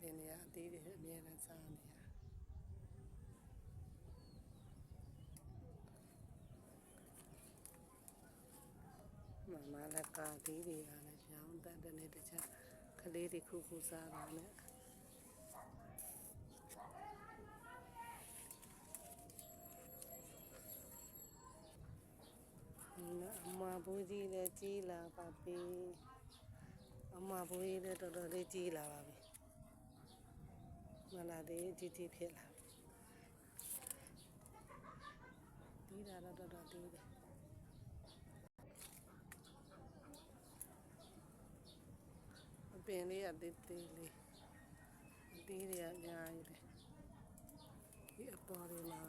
တင်နေရအသေးတွေအများနဲ့စားနေရမလည်းကာသီးတွေကလည်းရောင်းတတ်တဲ့နေ့တခြားကလေးတွေခုစားတာနဲ့အမဘိုးကြီးလည်းကြီးလာပါပြီအမဘိုးကြီးလည်းတော်တော်လေးကြီးလာပါပြီမလာသေးကြီးဖြစ်လာဒီတာတော့တော်တော်သေးတယ်အပင်လေးကသေးသေးလေးအသေးတွေကအများကြီးပဲဒီအပေါ်တွေမှာ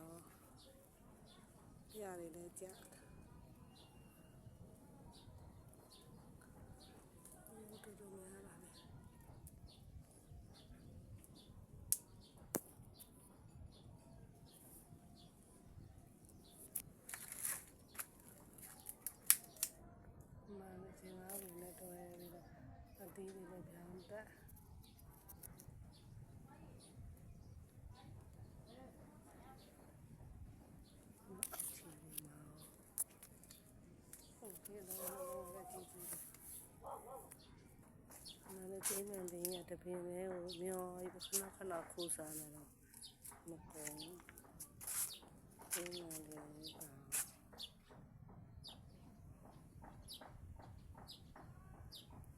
ပြရတယ်လည်းကြာတော်တော်များလာတယ်မလည်းစင်ကားဝင်နဲ့တွဲပြီးတော့အသီးတွေလည်းပြောင်းတက်ဒီတော့လည်းကြည့်ကြည့်နားလည်းတင်းနေတယ်တပင်လေးကိုမျောပြီးခဏခိုးစားနေတော့မကုန်တင်းနေတယ်